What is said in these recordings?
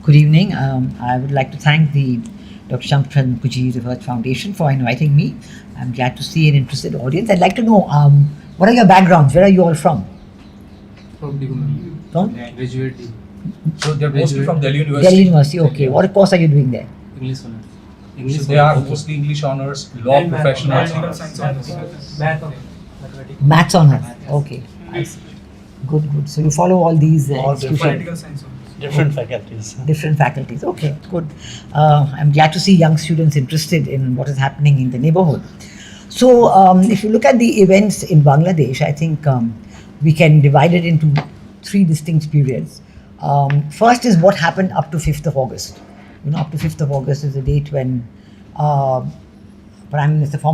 Good evening. I would like to thank the Dr. Shankar Mukherjee Research Foundation for inviting me. I'm glad to see an interested audience. I'd like to know what are your backgrounds? Where are you all from? From Digumam. From? Graduate Digumam. So they're mostly from Delhi University. Delhi University. Okay. What course are you doing there? English honors. English. So they are mostly English honors, law professionals. Maths honors. Okay. I see. Good. So you follow all these institutions. Different faculties. Different faculties. Okay, good. I'm glad to see young students interested in what is happening in the neighborhood. So, if you look at the events in Bangladesh, I think we can divide it into three distinct periods. First is what happened up to 5th of August. Up to 5th of August is the date when former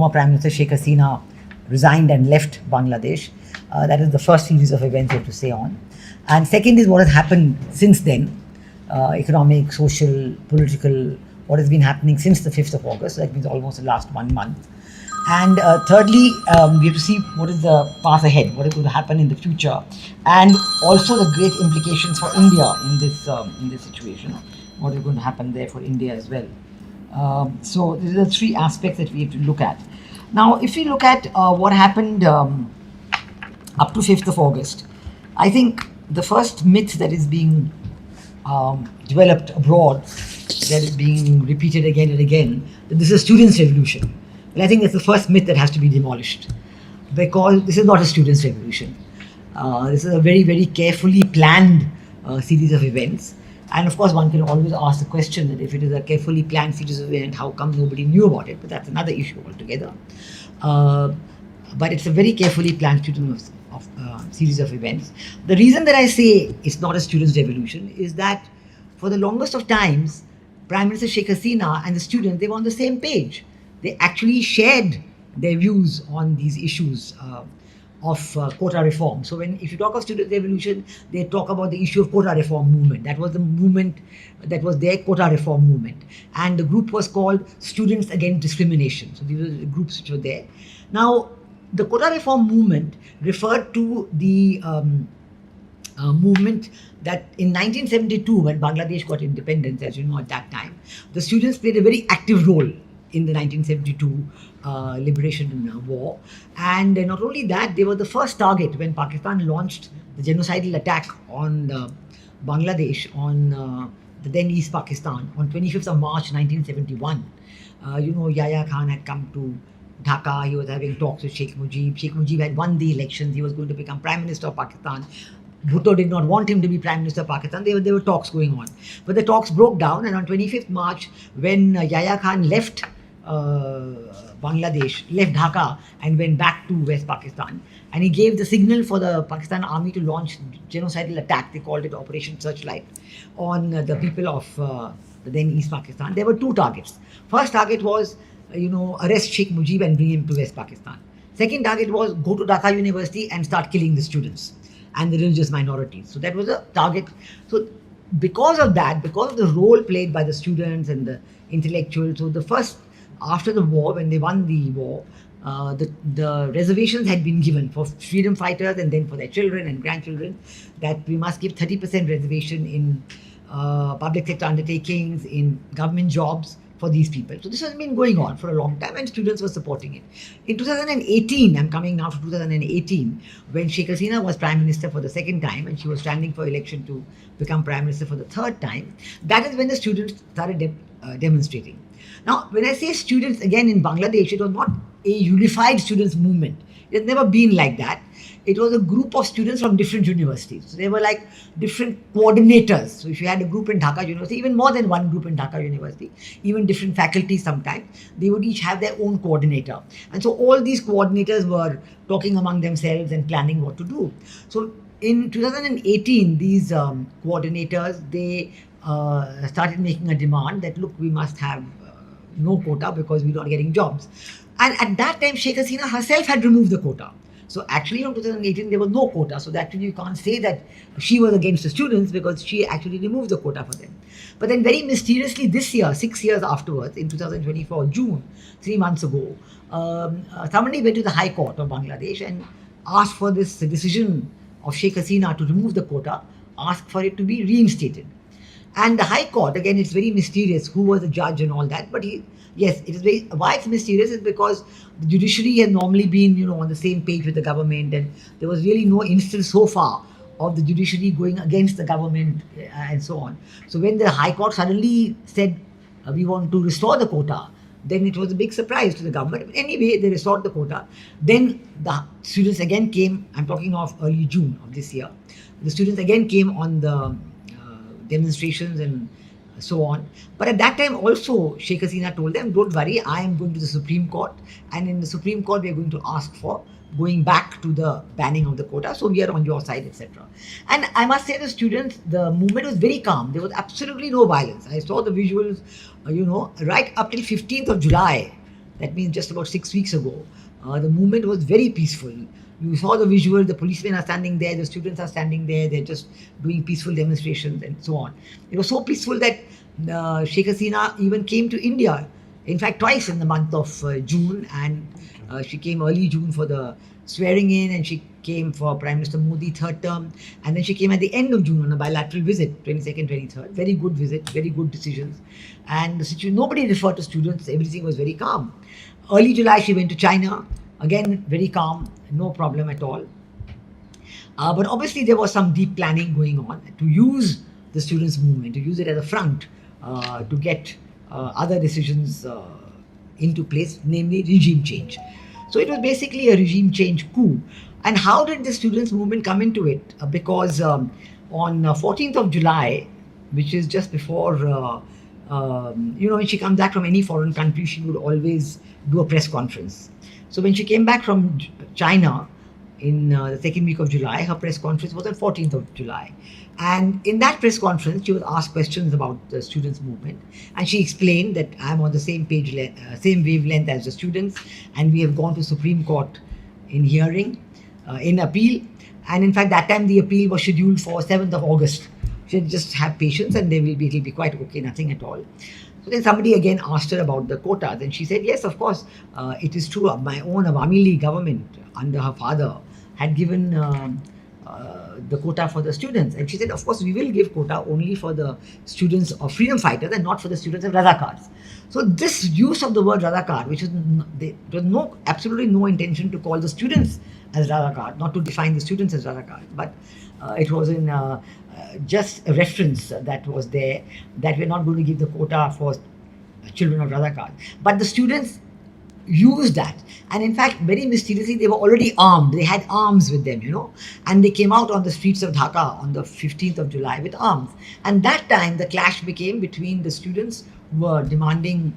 Prime Minister Sheikh Hasina resigned and left Bangladesh. That is the first series of events you have to say on. And second is what has happened since then, economic, social, political, what has been happening since the 5th of August. That means almost the last 1 month. And thirdly, we have to see what is the path ahead, what is going to happen in the future, and also the great implications for India in this situation. What is going to happen there for India as well. So these are the three aspects that we have to look at. Now, if we look at what happened up to 5th of August, I think the first myth that is being developed abroad, that is being repeated again and again, that this is a students' revolution. Well, I think that's the first myth that has to be demolished, because this is not a students' revolution. This is a very, very carefully planned series of events. And of course, one can always ask the question that if it is a carefully planned series of events, how come nobody knew about it? But that's another issue altogether. But it's a very carefully planned series of events. The reason that I say it's not a students' revolution is that for the longest of times, Prime Minister Sheikh Hasina and the students, they were on the same page. They actually shared their views on these issues of quota reform. So if you talk of student revolution, they talk about the issue of quota reform movement. That was the movement, that was their quota reform movement. And the group was called Students Against Discrimination. So these were the groups which were there. Now, the quota reform movement referred to the movement that in 1972, when Bangladesh got independence, as you know, at that time, the students played a very active role in the 1972 liberation war. And not only that, they were the first target when Pakistan launched the genocidal attack on Bangladesh, on the then East Pakistan, on 25th of March 1971. Yahya Khan had come to Dhaka. He was having talks with Sheikh Mujib. Sheikh Mujib had won the elections. He was going to become Prime Minister of Pakistan. Bhutto did not want him to be Prime Minister of Pakistan. There were talks going on. But the talks broke down, and on 25th March, when Yahya Khan left Bangladesh, left Dhaka and went back to West Pakistan, and he gave the signal for the Pakistan army to launch genocidal attack. They called it Operation Searchlight on the people of the then East Pakistan. There were two targets. First target was arrest Sheikh Mujib and bring him to West Pakistan. Second target was go to Dhaka University and start killing the students and the religious minorities. So that was a target. So because of that, because of the role played by the students and the intellectuals, so the first, after the war, when they won the war, the reservations had been given for freedom fighters and then for their children and grandchildren, that we must give 30% reservation in public sector undertakings, in government jobs for these people. So this has been going on for a long time, and students were supporting it. In 2018, I'm coming now to 2018, when Sheikh Hasina was Prime Minister for the second time and she was standing for election to become Prime Minister for the third time, that is when the students started demonstrating. Now, when I say students, again in Bangladesh, it was not a unified students movement. It has never been like that. It was a group of students from different universities. So they were like different coordinators. So if you had a group in Dhaka University, even more than one group in Dhaka University, even different faculties sometimes, they would each have their own coordinator. And so all these coordinators were talking among themselves and planning what to do. So in 2018, these coordinators, they started making a demand that, look, we must have no quota because we're not getting jobs. And at that time, Sheikh Hasina herself had removed the quota. So actually from 2018, there was no quota. So actually you can't say that she was against the students, because she actually removed the quota for them. But then very mysteriously this year, 6 years afterwards, in 2024, June, 3 months ago, somebody went to the High Court of Bangladesh and asked for this decision of Sheikh Hasina to remove the quota, asked for it to be reinstated. And the High Court, again, it's very mysterious who was the judge and all that. But yes, it is very, why it's mysterious is because the judiciary has normally been, on the same page with the government, and there was really no instance so far of the judiciary going against the government and so on. So when the High Court suddenly said, we want to restore the quota, then it was a big surprise to the government. But anyway, they restored the quota. Then the students again came, I'm talking of early June of this year. The students again came on the demonstrations and so on. But at that time also, Sheikh Hasina told them, don't worry, I am going to the Supreme Court, and in the Supreme Court we are going to ask for going back to the banning of the quota, so we are on your side, etc. And I must say, the students, the movement was very calm. There was absolutely no violence. I saw the visuals, right up till 15th of July, that means just about 6 weeks ago, the movement was very peaceful. You saw the visual, the policemen are standing there, the students are standing there, they're just doing peaceful demonstrations and so on. It was so peaceful that Sheikh Hasina even came to India, in fact twice in the month of June, and she came early June for the swearing in, and she came for Prime Minister Modi third term, and then she came at the end of June on a bilateral visit, 22nd, 23rd. Very good visit, very good decisions. And the situation, nobody referred to students, everything was very calm. Early July she went to China, again very calm, no problem at all. But obviously there was some deep planning going on to use the students' movement, to use it as a front to get other decisions into place, namely regime change. So it was basically a regime change coup. And how did the students' movement come into it? Because on 14th of July, which is just before, when she comes back from any foreign country, she would always do a press conference. So when she came back from China in the second week of July, her press conference was on 14th of July. And in that press conference, she was asked questions about the students' movement. And she explained that I'm on the same same wavelength as the students, and we have gone to Supreme Court in hearing, in appeal. And in fact, that time the appeal was scheduled for 7th of August. She said, just have patience and it'll be quite okay, nothing at all. So then somebody again asked her about the quotas, and she said, yes, of course, it is true. My own Awami League government under her father had given the quota for the students. And she said, of course, we will give quota only for the students of freedom fighters and not for the students of Razakars. So this use of the word Razakar, which is, there was absolutely no intention to call the students as Razakar, not to define the students as Razakar, but it was in just a reference that was there, that we're not going to give the quota for children of Razakar. But the students used that, and in fact very mysteriously they were already armed. They had arms with them, and they came out on the streets of Dhaka on the 15th of July with arms. And that time the clash became between the students who were demanding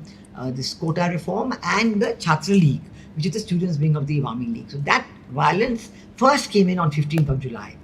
this quota reform and the Chhatra League, which is the students' wing of the Awami League. So that violence first came in on 15th of July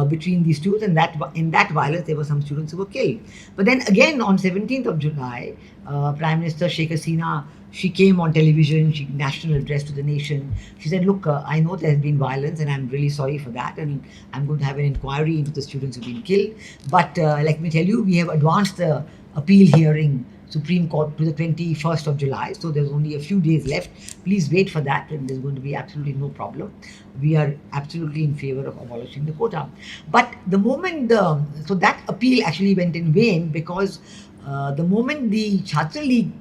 between these two, and in that violence there were some students who were killed. But then again on 17th of July, Prime Minister Sheikh Hasina, she came on television, she national address to the nation. She said, look, I know there has been violence and I'm really sorry for that, and I'm going to have an inquiry into the students who've been killed. But let me tell you, we have advanced the appeal hearing, Supreme Court, to the 21st of July. So there's only a few days left. Please wait for that, and there's going to be absolutely no problem. We are absolutely in favor of abolishing the quota. But the moment, so that appeal actually went in vain, because the moment the Chhatra League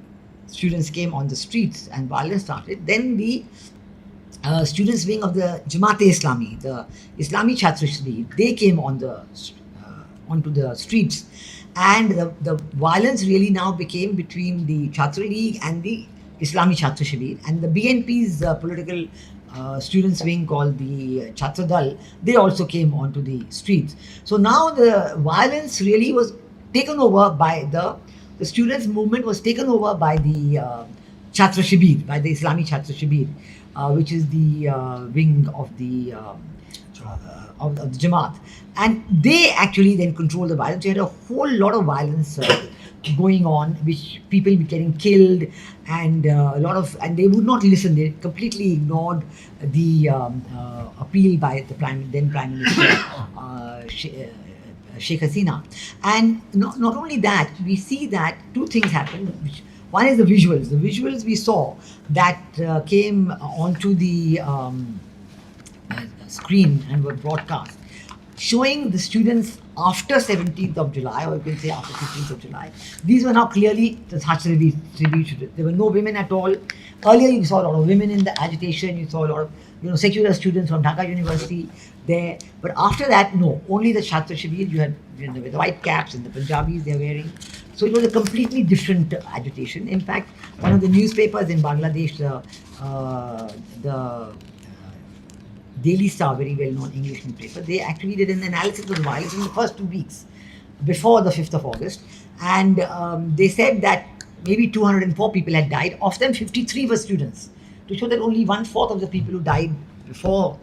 students came on the streets and violence started, then the students wing of the Jamaat-e-Islami, the Islami Chhatra Shibir, they came on onto the streets. And the violence really now became between the Chhatra League and the Islami Chhatra Shibir. And the BNP's political students wing called the Chhatra Dal, they also came onto the streets. So now the violence really was taken over by the students' movement was taken over by the Chhatra Shibir, by the Islami Chhatra Shibir, which is the wing of the Jamaat. And they actually then control the violence. You had a whole lot of violence going on, which people were getting killed, and and they would not listen. They completely ignored the appeal by the then Prime Minister Sheikh Hasina. And not only that, we see that two things happened. One is the visuals. The visuals we saw that came onto the screen and were broadcast showing the students after 17th of July, or you can say after 15th of July. These were now clearly the tribute students. There were no women at all. Earlier, you saw a lot of women in the agitation. You saw a lot of secular students from Dhaka University there. But after that, no. Only the Chhatra Shibir. You had with the white caps and the Punjabis they are wearing. So it was a completely different agitation. In fact, one of the newspapers in Bangladesh, the Daily Star, very well-known English newspaper, they actually did an analysis of the violence in the first 2 weeks before the 5th of August. And they said that maybe 204 people had died. Of them, 53 were students. To show that only 1/4 of the people who died before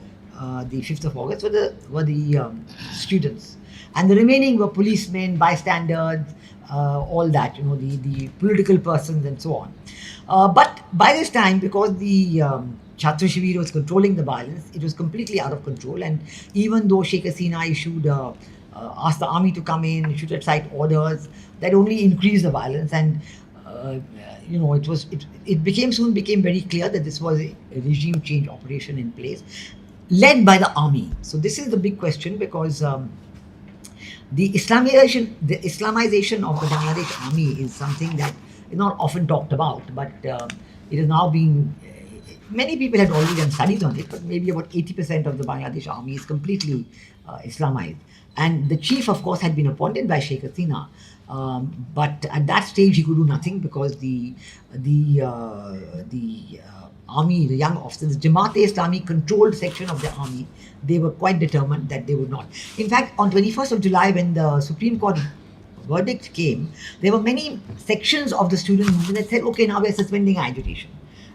the 5th of August were the students. And the remaining were policemen, bystanders, all that, the political persons and so on. But by this time, because the Chhatra Shibir was controlling the violence, it was completely out of control. And even though Sheikh Hasina asked the army to come in, issued at sight orders, that only increased the violence. And it soon became very clear that this was a regime change operation in place, led by the army. So this is the big question, because the Islamization of the Bangladesh army is something that is not often talked about, but it is now being. Many people had already done studies on it, but maybe about 80% of the Bangladesh army is completely Islamized. And the chief, of course, had been appointed by Sheikh Hasina, but at that stage he could do nothing, because the army, the young officers, the Jamaat-e-Islami controlled section of the army, they were quite determined that they would not. In fact, on 21st of July, when the Supreme Court verdict came, there were many sections of the student movement that said, okay, now we're suspending agitation.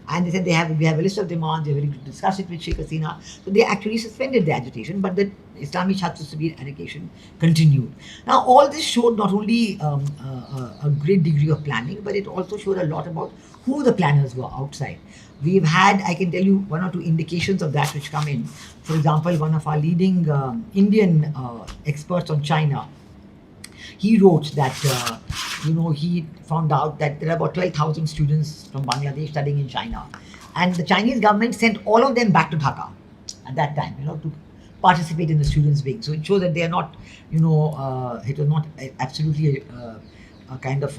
And they said we have a list of demands, we're willing to discuss it with Sheikh Hasina. So they actually suspended the agitation, but the Islamic Chhatra Shibir agitation continued. Now, all this showed not only a great degree of planning, but it also showed a lot about who the planners were outside. We've had, I can tell you, 1 or 2 indications of that which come in. For example, one of our leading Indian experts on China, he wrote that, he found out that there are about 12,000 students from Bangladesh studying in China. And the Chinese government sent all of them back to Dhaka at that time, to participate in the students' wing. So it shows that they are not, it was not absolutely a kind of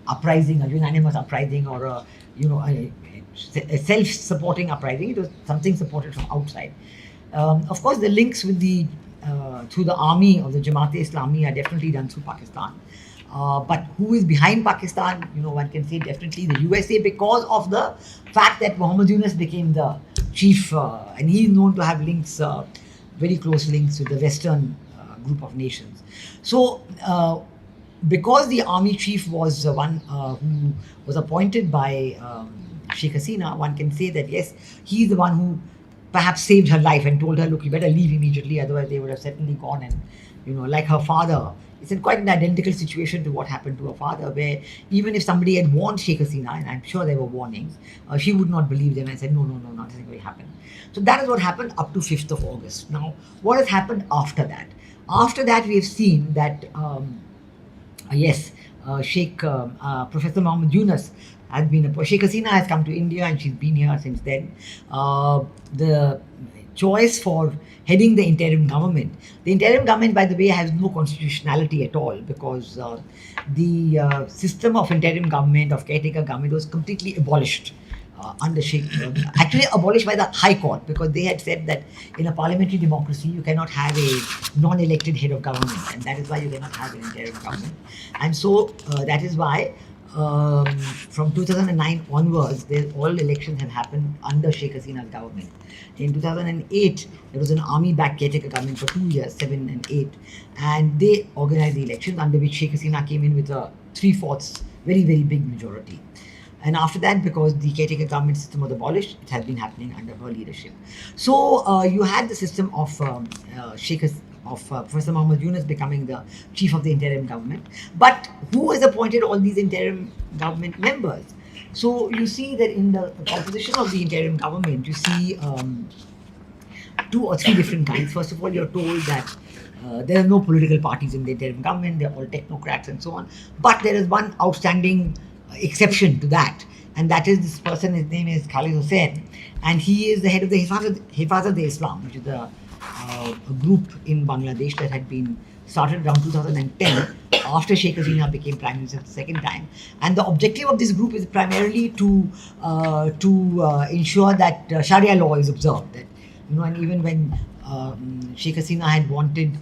uprising, a unanimous uprising, or a self-supporting uprising. It was something supported from outside. Of course, the links with through the army of the Jamaat-e-Islami are definitely done through Pakistan. But who is behind Pakistan? One can say definitely the USA, because of the fact that Muhammad Yunus became the chief, and he is known to have links, very close links with the Western group of nations. So, because the army chief was one who was appointed by Sheikh Hasina, one can say that yes, he is the one who perhaps saved her life and told her, look, you better leave immediately, otherwise they would have certainly gone. And like her father, it's in quite an identical situation to what happened to her father, where even if somebody had warned Sheikh Hasina, and I'm sure there were warnings, she would not believe them and said, no, nothing will happen. So that is what happened up to 5th of August. Now, what has happened after that? After that, we have seen that, Professor Muhammad Yunus has been Sheikh Hasina has come to India, and she's been here since then. The choice for heading the interim government. The interim government, by the way, has no constitutionality at all, because the system of interim government, of caretaker government, was completely abolished under Sheikh. Actually abolished by the High Court, because they had said that in a parliamentary democracy you cannot have a non-elected head of government, and that is why you cannot have an interim government. And so that is why from 2009 onwards, all elections have happened under Sheikh Hasina's government. In 2008, there was an army-backed caretaker government for 2 years, 7 and 8, and they organized the elections, under which Sheikh Hasina came in with a 3/4 very, very big majority. And after that, because the caretaker government system was abolished, it has been happening under her leadership. So you had the system of Professor Muhammad Yunus becoming the chief of the interim government. But who has appointed all these interim government members? So you see that in the composition of the interim government, you see 2 or 3 different kinds. First of all, you're told that there are no political parties in the interim government, they're all technocrats and so on. But there is one outstanding exception to that, and that is this person, his name is Khalid Hussain, and he is the head of the Hifazat-e-Islam, which is the a group in Bangladesh that had been started around 2010 after Sheikh Hasina became Prime Minister the second time. And the objective of this group is primarily to ensure that Sharia law is observed. That, and even when Sheikh Hasina had wanted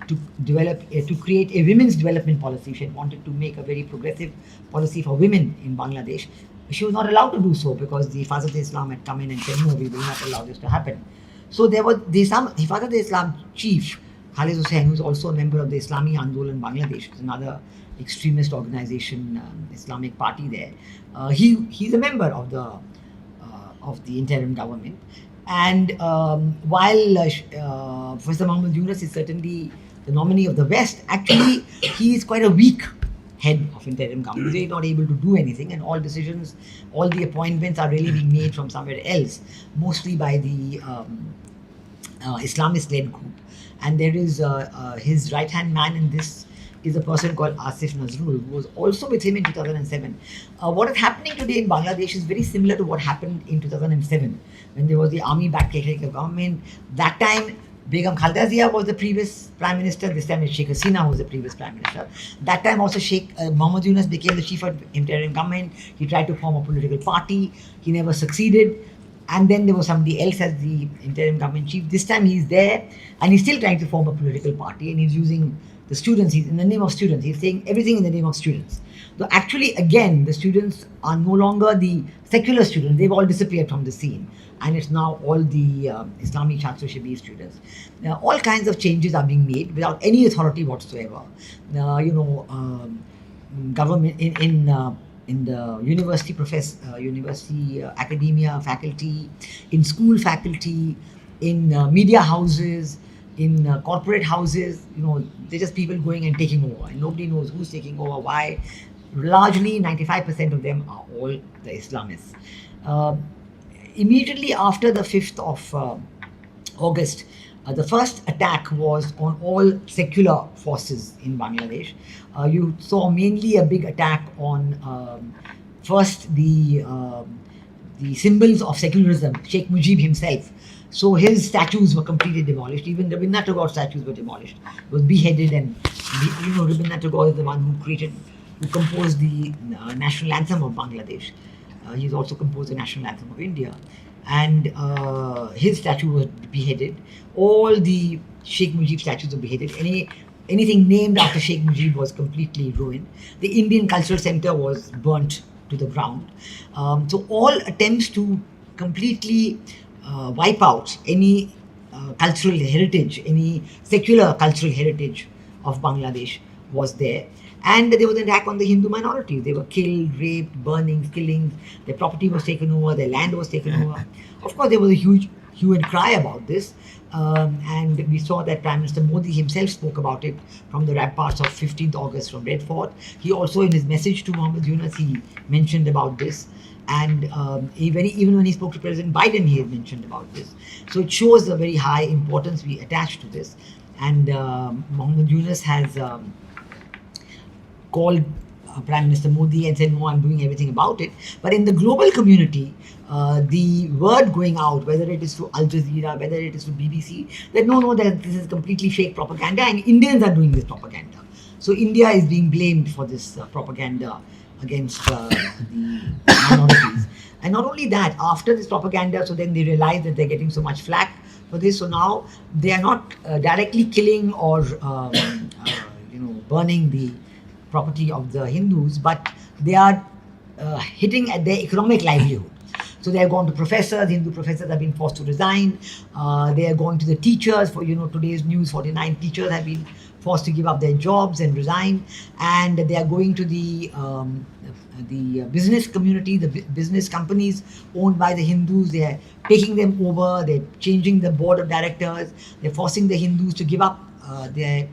to create a women's development policy, she had wanted to make a very progressive policy for women in Bangladesh. She was not allowed to do so because the Hifazat-e-Islam had come in and said, no, we will not allow this to happen. So there was the Hifazat-e-Islam chief, Khalid Hussain, who is also a member of the Islami Andolan Bangladesh, which is another extremist organization, Islamic party there. He's a member of the interim government. And while Professor Muhammad Yunus is certainly the nominee of the West, actually he is quite a weak head of interim government. They're not able to do anything, and all decisions, all the appointments are really being made from somewhere else, mostly by the Islamist-led group. And there is his right-hand man in this is a person called Asif Nazrul, who was also with him in 2007. What is happening today in Bangladesh is very similar to what happened in 2007, when there was the army-backed caretaker government. That time, Begum Khaleda Zia was the previous Prime Minister. This time, Sheikh Hasina was the previous Prime Minister. That time also, Sheikh Muhammad Yunus became the chief of interim government. He tried to form a political party. He never succeeded. And then there was somebody else as the interim government chief. This time he's there and he's still trying to form a political party, and he's using the students. He's in the name of students. He's saying everything in the name of students. So actually, again, the students are no longer the secular students. They've all disappeared from the scene. And it's now all the Islami Chhatro Shibir students. Now, all kinds of changes are being made without any authority whatsoever. Government in the university academia faculty, in school faculty, in media houses, in corporate houses, they're just people going and taking over, and nobody knows who's taking over, why. Largely, 95% of them are all the Islamists. Immediately after the 5th of August, the first attack was on all secular forces in Bangladesh. You saw mainly a big attack on first the symbols of secularism, Sheikh Mujib himself. So his statues were completely demolished. Even Rabindranath Tagore's statues were demolished. He was beheaded, and Rabindranath Tagore is the one who composed the national anthem of Bangladesh. He's also composed the national anthem of India. And his statue was beheaded. All the Sheikh Mujib statues were beheaded. Anything named after Sheikh Mujib was completely ruined. The Indian Cultural Center was burnt to the ground. So all attempts to completely wipe out any cultural heritage, any secular cultural heritage of Bangladesh was there. And there was an attack on the Hindu minorities. They were killed, raped, burnings, killings. Their property was taken over, their land was taken over. Of course, there was a huge hue and cry about this. And we saw that Prime Minister Modi himself spoke about it from the ramparts of 15th August from Red Fort. He also, in his message to Muhammad Yunus, he mentioned about this. And even when he spoke to President Biden, he had mentioned about this. So it shows the very high importance we attach to this. And Muhammad Yunus has called Prime Minister Modi and said, no, I'm doing everything about it. But in the global community, the word going out, whether it is to Al Jazeera, whether it is to BBC, that no, that this is completely fake propaganda, and Indians are doing this propaganda. So India is being blamed for this propaganda against the minorities. And not only that, after this propaganda, so then they realize that they're getting so much flack for this. So now they are not directly killing or burning the property of the Hindus, but they are hitting at their economic livelihood. So they are going to professors. Hindu professors have been forced to resign. They are going to the teachers. For today's news, 49 teachers have been forced to give up their jobs and resign. And they are going to the business community, the business companies owned by the Hindus. They are taking them over. They're changing the board of directors. They're forcing the Hindus to give up their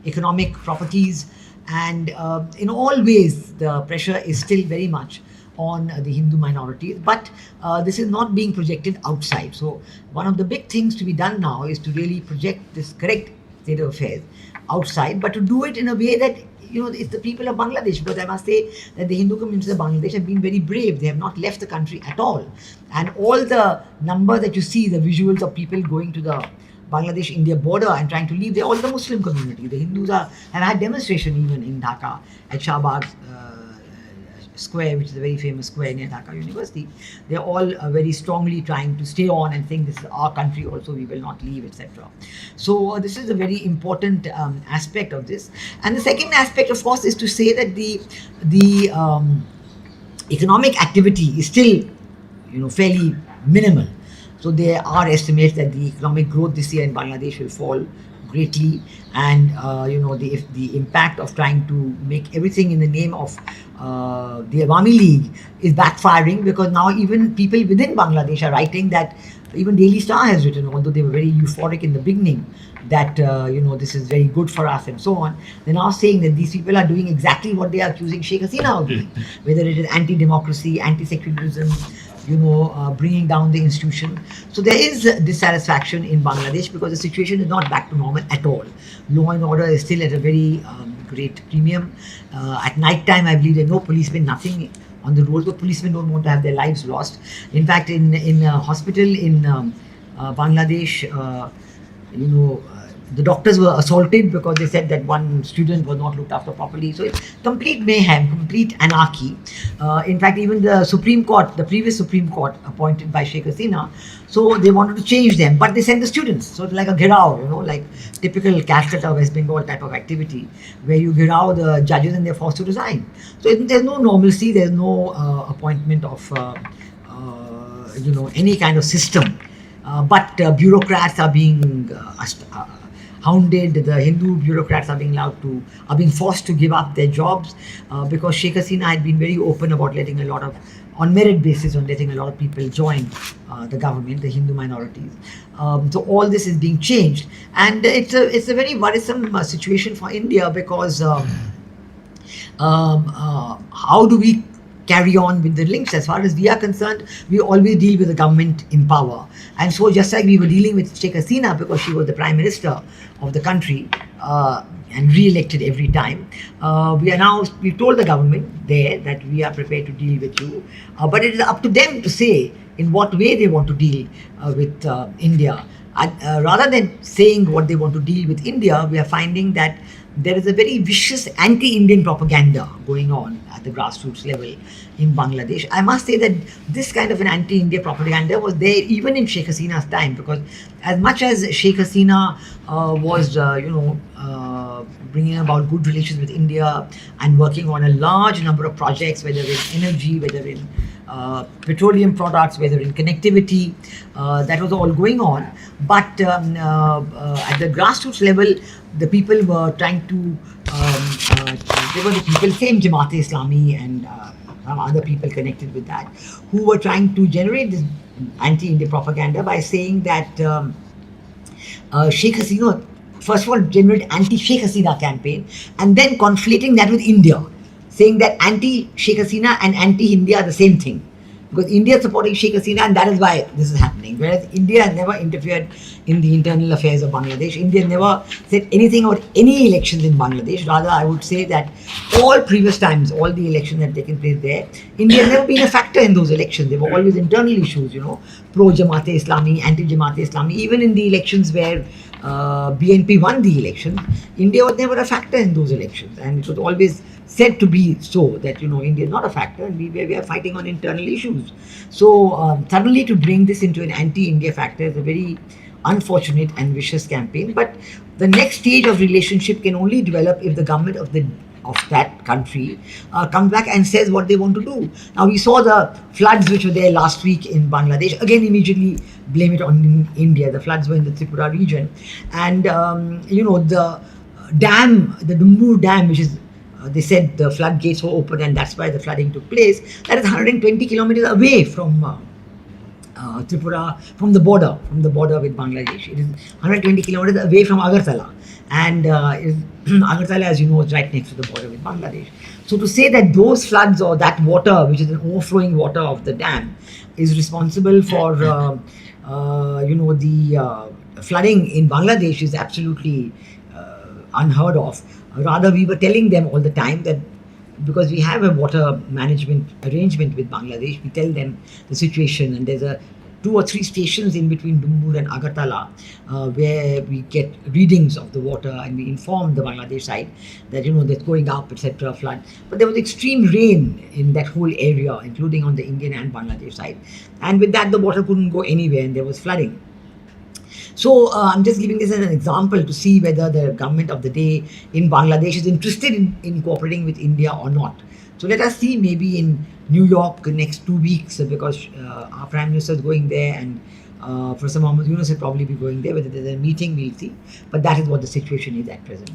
economic properties. And in all ways, the pressure is still very much on the Hindu minorities, but this is not being projected outside. So one of the big things to be done now is to really project this correct state of affairs outside, but to do it in a way that it's the people of Bangladesh, because I must say that the Hindu communities of Bangladesh have been very brave. They have not left the country at all. And all the numbers that you see, the visuals of people going to the Bangladesh-India border and trying to leave, they're all the Muslim community. The Hindus have had demonstration even in Dhaka at Shahbag Square, which is a very famous square near Dhaka University. They're all very strongly trying to stay on and saying this is our country also, we will not leave, etc. So this is a very important aspect of this. And the second aspect, of course, is to say that the economic activity is still, fairly minimal. So there are estimates that the economic growth this year in Bangladesh will fall greatly, and the impact of trying to make everything in the name of the Awami League is backfiring, because now even people within Bangladesh are writing that, even Daily Star has written, although they were very euphoric in the beginning, that this is very good for us and so on. They're now saying that these people are doing exactly what they are accusing Sheikh Hasina of doing, whether it is anti-democracy, anti-secularism, bringing down the institution. So there is dissatisfaction in Bangladesh because the situation is not back to normal at all. Law and order is still at a very great premium. At night time, I believe there are no policemen, nothing on the roads, but policemen don't want to have their lives lost. In fact, in a hospital in Bangladesh, the doctors were assaulted because they said that one student was not looked after properly. So it's complete mayhem, complete anarchy. In fact, even the Supreme Court, the previous Supreme Court appointed by Sheikh Hasina, so they wanted to change them, but they sent the students. So it's like a ghirao, like typical Calcutta, West Bengal type of activity, where you ghirao the judges and they're forced to resign. So there's no normalcy, there's no appointment of, any kind of system. But bureaucrats are being hounded. The Hindu bureaucrats are being forced to give up their jobs because Sheikh Hasina had been very open about letting on merit basis, on letting a lot of people join the government, the Hindu minorities. So all this is being changed, and it's a very worrisome situation for India, because how do we carry on with the links? As far as we are concerned, we always deal with the government in power. And so just like we were dealing with Sheikh Hasina because she was the Prime Minister of the country and re-elected every time, we've told the government there that we are prepared to deal with you. But it is up to them to say in what way they want to deal with India. Rather than saying what they want to deal with India, we are finding that there is a very vicious anti-Indian propaganda going on at the grassroots level in Bangladesh. I must say that this kind of an anti-India propaganda was there even in Sheikh Hasina's time, because as much as Sheikh Hasina was, bringing about good relations with India and working on a large number of projects, whether in energy, whether in petroleum products, whether in connectivity, that was all going on. But at the grassroots level, the people were trying to, they were the people, same Jamaat-e-Islami and some other people connected with that, who were trying to generate this anti-India propaganda by saying that Sheikh Hasina, first of all, generate anti-Sheikh Hasina campaign, and then conflating that with India, saying that anti-Sheikh Hasina and anti-India are the same thing. Because India is supporting Sheikh Hasina, and that is why this is happening. Whereas India has never interfered in the internal affairs of Bangladesh. India never said anything about any elections in Bangladesh. Rather, I would say that all previous times, all the elections that have taken place there, India has never been a factor in those elections. They were always internal issues, pro-Jamaat-e-Islami, anti-Jamaat-e-Islami. Even in the elections where BNP won the election, India was never a factor in those elections. And it was always said to be so, that India is not a factor, and we are fighting on internal issues. So suddenly to bring this into an anti-India factor is a very unfortunate and vicious campaign. But the next stage of relationship can only develop if the government of that country comes back and says what they want to do. Now we saw the floods which were there last week in Bangladesh. Again, immediately blame it on India. The floods were in the Tripura region, and the dam, the Dumbur Dam, which is they said the floodgates were open and that's why the flooding took place. That is 120 kilometers away from Tripura, from the border with Bangladesh. It is 120 kilometers away from Agartala, and Agartala, as you know, is right next to the border with Bangladesh. So to say that those floods or that water, which is an overflowing water of the dam, is responsible for the flooding in Bangladesh is absolutely unheard of. Rather, we were telling them all the time that because we have a water management arrangement with Bangladesh, we tell them the situation, and there's a 2 or 3 stations in between Dumbur and Agartala where we get readings of the water, and we inform the Bangladesh side that that's going up, etc. flood. But there was extreme rain in that whole area, including on the Indian and Bangladesh side, and with that the water couldn't go anywhere, and there was flooding. So I'm just giving this as an example to see whether the government of the day in Bangladesh is interested in cooperating with India or not. So let us see maybe in New York next 2 weeks because our Prime Minister is going there, and Professor Mohammed Yunus will probably be going there. Whether there's a meeting, we'll see. But that is what the situation is at present.